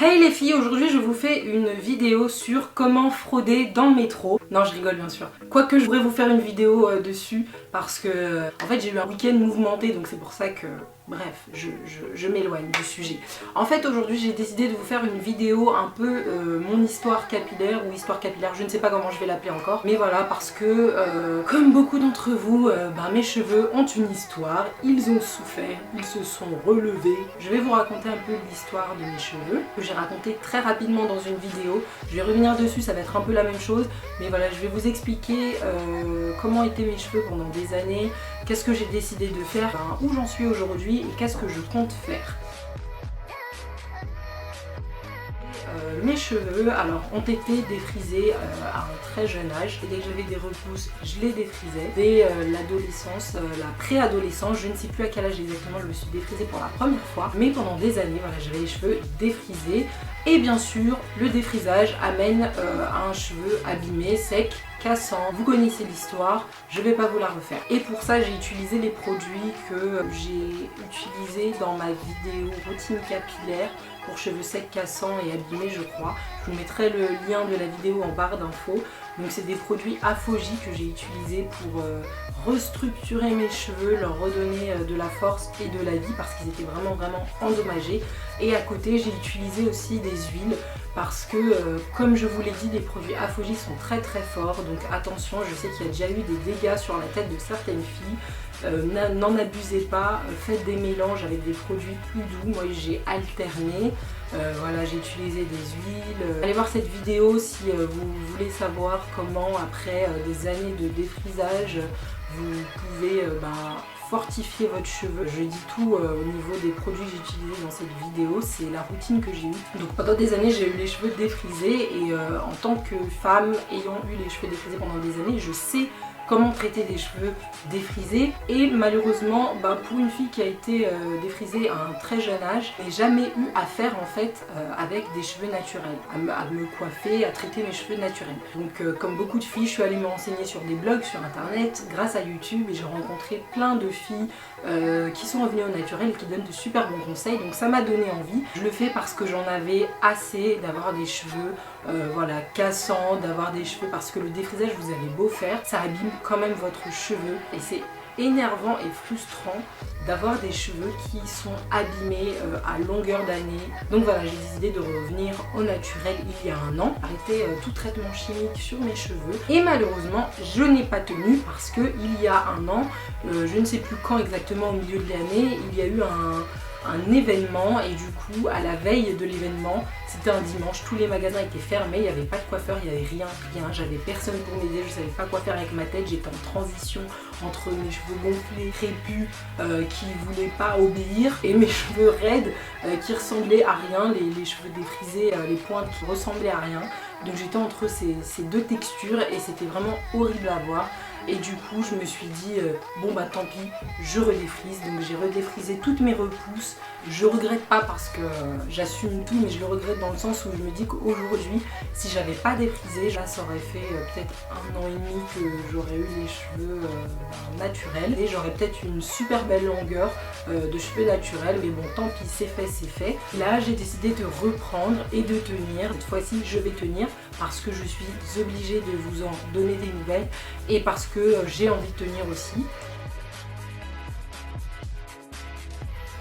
Hey les filles, aujourd'hui je vous fais une vidéo sur comment frauder dans le métro. Non, je rigole bien sûr. Quoique je voudrais vous faire une vidéo dessus parce que en fait j'ai eu un week-end mouvementé, donc c'est pour ça que bref, je m'éloigne du sujet. En fait aujourd'hui j'ai décidé de vous faire une vidéo un peu mon histoire capillaire ou histoire capillaire, je ne sais pas comment je vais l'appeler encore. Mais voilà, parce que comme beaucoup d'entre vous, mes cheveux ont une histoire, ils ont souffert, ils se sont relevés. Je vais vous raconter un peu l'histoire de mes cheveux, que j'ai raconté très rapidement dans une vidéo. Je vais revenir dessus, ça va être un peu la même chose. Mais voilà, je vais vous expliquer comment étaient mes cheveux pendant des années, qu'est-ce que j'ai décidé de faire, où j'en suis aujourd'hui et qu'est-ce que je compte faire. Mes cheveux alors ont été défrisés à un très jeune âge. Et dès que j'avais des repousses, je les défrisais. Dès l'adolescence, la préadolescence, je ne sais plus à quel âge exactement je me suis défrisée pour la première fois. Mais pendant des années, voilà, j'avais les cheveux défrisés. Et bien sûr, le défrisage amène à un cheveu abîmé, sec, cassant. Vous connaissez l'histoire, je vais pas vous la refaire. Et pour ça, j'ai utilisé les produits que j'ai utilisés dans ma vidéo routine capillaire pour cheveux secs, cassants et abîmés, je crois. Je vous mettrai le lien de la vidéo en barre d'infos. Donc c'est des produits Aphogie que j'ai utilisés pour restructurer mes cheveux, leur redonner de la force et de la vie parce qu'ils étaient vraiment endommagés. Et à côté, j'ai utilisé aussi des huiles parce que, comme je vous l'ai dit, les produits Aphogie sont très forts. Donc attention, je sais qu'il y a déjà eu des dégâts sur la tête de certaines filles. N'en abusez pas, faites des mélanges avec des produits plus doux. Moi j'ai alterné, voilà, j'ai utilisé des huiles. Allez voir cette vidéo si vous voulez savoir comment après des années de défrisage vous pouvez fortifier votre cheveu. Je dis tout au niveau des produits que j'ai utilisés dans cette vidéo, c'est la routine que j'ai eue. Donc pendant des années j'ai eu les cheveux défrisés et en tant que femme ayant eu les cheveux défrisés pendant des années, je sais comment traiter des cheveux défrisés. Et malheureusement, pour une fille qui a été défrisée à un très jeune âge, je n'ai jamais eu à faire en fait avec des cheveux naturels, à me coiffer, à traiter mes cheveux naturels. Donc comme beaucoup de filles, je suis allée me renseigner sur des blogs, sur internet, grâce à YouTube, et j'ai rencontré plein de filles qui sont revenues au naturel et qui donnent de super bons conseils. Donc ça m'a donné envie. Je le fais parce que j'en avais assez d'avoir des cheveux voilà, cassants, d'avoir des cheveux, parce que le défrisage, vous avez beau faire, ça abîme quand même votre cheveu et c'est énervant et frustrant d'avoir des cheveux qui sont abîmés à longueur d'année. Donc voilà, j'ai décidé de revenir au naturel il y a un an, arrêter tout traitement chimique sur mes cheveux. Et malheureusement, je n'ai pas tenu parce que il y a un an, je ne sais plus quand exactement au milieu de l'année, il y a eu un événement et du coup à la veille de l'événement, c'était un dimanche, tous les magasins étaient fermés, il n'y avait pas de coiffeur, il n'y avait rien, j'avais personne pour m'aider, je savais pas quoi faire avec ma tête, j'étais en transition entre mes cheveux gonflés, crépus, qui voulaient pas obéir, et mes cheveux raides qui ressemblaient à rien, les cheveux défrisés, les pointes qui ressemblaient à rien. Donc j'étais entre ces deux textures et c'était vraiment horrible à voir. Et du coup je me suis dit tant pis, je redéfrise. Donc j'ai redéfrisé toutes mes repousses. Je regrette pas parce que j'assume tout, mais je le regrette dans le sens où je me dis qu'aujourd'hui, si j'avais pas défrisé, là ça aurait fait peut-être 1 an et demi que j'aurais eu les cheveux naturels et j'aurais peut-être une super belle longueur de cheveux naturels. Mais bon, tant pis, c'est fait, c'est fait. Là j'ai décidé de reprendre et de tenir. Cette fois-ci je vais tenir parce que je suis obligée de vous en donner des nouvelles et parce que j'ai envie de tenir aussi.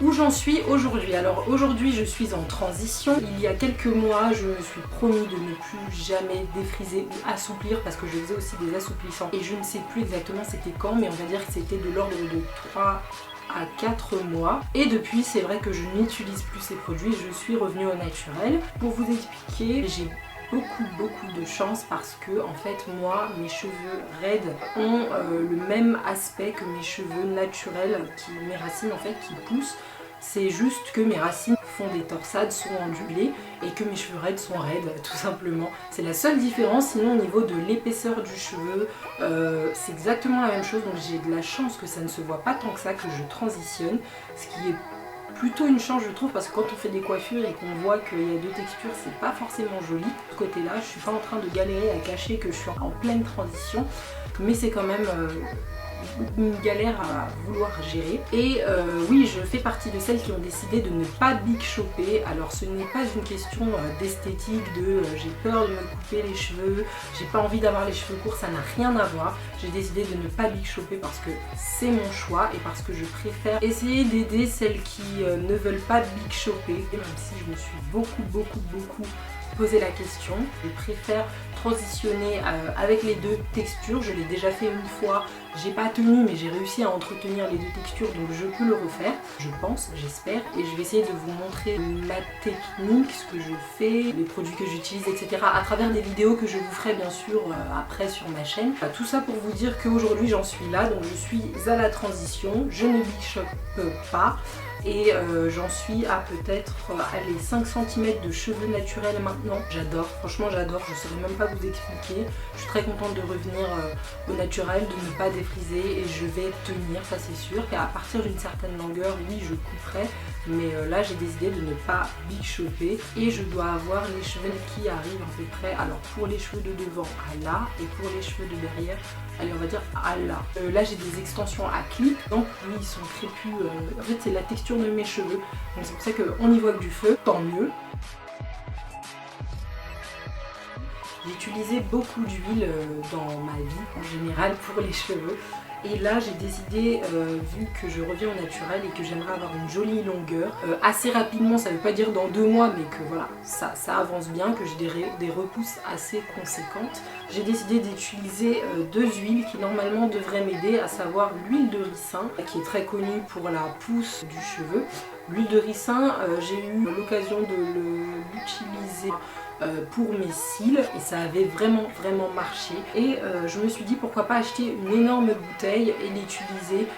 Où j'en suis aujourd'hui? Alors aujourd'hui je suis en transition. Il y a quelques mois je me suis promis de ne plus jamais défriser ou assouplir parce que je faisais aussi des assouplissants et je ne sais plus exactement c'était quand, mais on va dire que c'était de l'ordre de 3 à 4 mois. Et depuis c'est vrai que je n'utilise plus ces produits, je suis revenue au naturel. Pour vous expliquer, j'ai beaucoup de chance parce que en fait moi mes cheveux raides ont le même aspect que mes cheveux naturels, mes racines en fait qui poussent. C'est juste que mes racines font des torsades, sont ondulées et que mes cheveux raides sont raides tout simplement. C'est la seule différence, sinon au niveau de l'épaisseur du cheveu c'est exactement la même chose. Donc j'ai de la chance que ça ne se voit pas tant que ça, que je transitionne, ce qui est plutôt une chance je trouve, parce que quand on fait des coiffures et qu'on voit qu'il y a deux textures, c'est pas forcément joli. De ce côté là, je suis pas en train de galérer à cacher que je suis en pleine transition, mais c'est quand même une galère à vouloir gérer. Et oui, je fais partie de celles qui ont décidé de ne pas big shopper. Alors ce n'est pas une question d'esthétique, j'ai peur de me couper les cheveux, j'ai pas envie d'avoir les cheveux courts, ça n'a rien à voir. J'ai décidé de ne pas big shopper parce que c'est mon choix et parce que je préfère essayer d'aider celles qui ne veulent pas big shopper. Et même si je me suis beaucoup poser la question, je préfère transitionner avec les deux textures. Je l'ai déjà fait une fois, j'ai pas tenu mais j'ai réussi à entretenir les deux textures, donc je peux le refaire, je pense, j'espère, et je vais essayer de vous montrer ma technique, ce que je fais, les produits que j'utilise, etc. à travers des vidéos que je vous ferai bien sûr après sur ma chaîne. Tout ça pour vous dire qu'aujourd'hui j'en suis là, donc je suis à la transition, je ne big shop pas. Et j'en suis à peut-être 5 cm de cheveux naturels maintenant. J'adore, franchement j'adore, je ne saurais même pas vous expliquer. Je suis très contente de revenir au naturel, de ne pas défriser et je vais tenir, ça c'est sûr. Et à partir d'une certaine longueur, oui je couperai, mais là j'ai décidé de ne pas big shopper. Et je dois avoir les cheveux qui arrivent à peu près, alors pour les cheveux de devant à là et pour les cheveux de derrière, allez on va dire à là. Là j'ai des extensions à clip, donc oui ils sont crépus, en fait c'est la texture de mes cheveux, donc c'est pour ça qu'on y voit que du feu, tant mieux. J'ai utilisé beaucoup d'huile dans ma vie en général pour les cheveux. Et là j'ai décidé, vu que je reviens au naturel et que j'aimerais avoir une jolie longueur, assez rapidement, ça veut pas dire dans 2 mois, mais que voilà, ça avance bien, que j'ai des repousses assez conséquentes. J'ai décidé d'utiliser 2 huiles qui normalement devraient m'aider, à savoir l'huile de ricin, qui est très connue pour la pousse du cheveu. L'huile de ricin, j'ai eu l'occasion de l'utiliser pour mes cils et ça avait vraiment marché, et je me suis dit pourquoi pas acheter une énorme bouteille et l'utiliser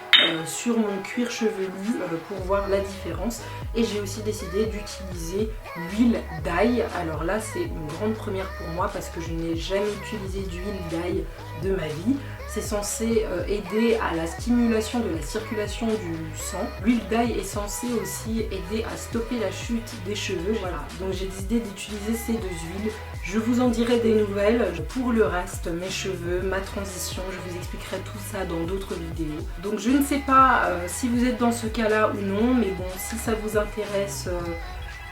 sur mon cuir chevelu pour voir la différence. Et j'ai aussi décidé d'utiliser l'huile d'ail. Alors là c'est une grande première pour moi parce que je n'ai jamais utilisé d'huile d'ail de ma vie. C'est censé aider à la stimulation de la circulation du sang. L'huile d'ail est censée aussi aider à stopper la chute des cheveux. Voilà, donc j'ai décidé d'utiliser ces 2 huiles. Je vous en dirai des nouvelles. Pour le reste, mes cheveux, ma transition, je vous expliquerai tout ça dans d'autres vidéos. Donc je ne sais pas si vous êtes dans ce cas-là ou non, mais bon, si ça vous intéresse,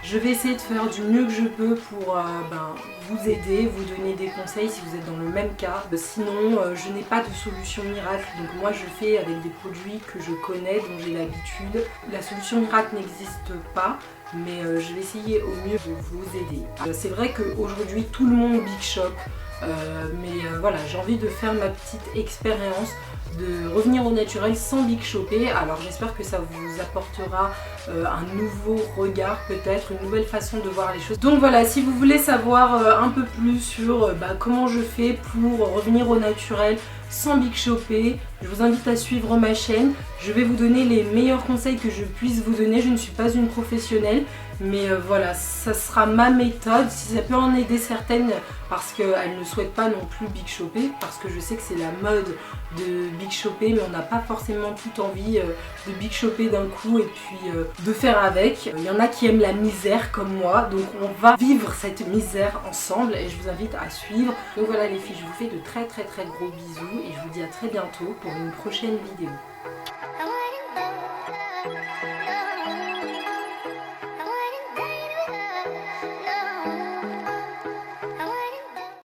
je vais essayer de faire du mieux que je peux pour vous aider, vous donner des conseils si vous êtes dans le même cas. Sinon, je n'ai pas de solution miracle, donc moi je fais avec des produits que je connais, dont j'ai l'habitude. La solution miracle n'existe pas, mais je vais essayer au mieux de vous aider. C'est vrai qu'aujourd'hui tout le monde big shop, mais voilà, j'ai envie de faire ma petite expérience, de revenir au naturel sans big shopper. Alors j'espère que ça vous apportera un nouveau regard, peut-être une nouvelle façon de voir les choses. Donc voilà, si vous voulez savoir un peu plus sur comment je fais pour revenir au naturel sans big shopper, je vous invite à suivre ma chaîne. Je vais vous donner les meilleurs conseils que je puisse vous donner. Je ne suis pas une professionnelle, mais voilà, ça sera ma méthode. Si ça peut en aider certaines parce qu'elles ne souhaitent pas non plus big shopper, parce que je sais que c'est la mode de big shopper, mais on n'a pas forcément toute envie de big shopper d'un coup et puis de faire avec. Il y en a qui aiment la misère comme moi, donc on va vivre cette misère ensemble et je vous invite à suivre. Donc voilà les filles, je vous fais de très gros bisous et je vous dis à très bientôt pour une prochaine vidéo.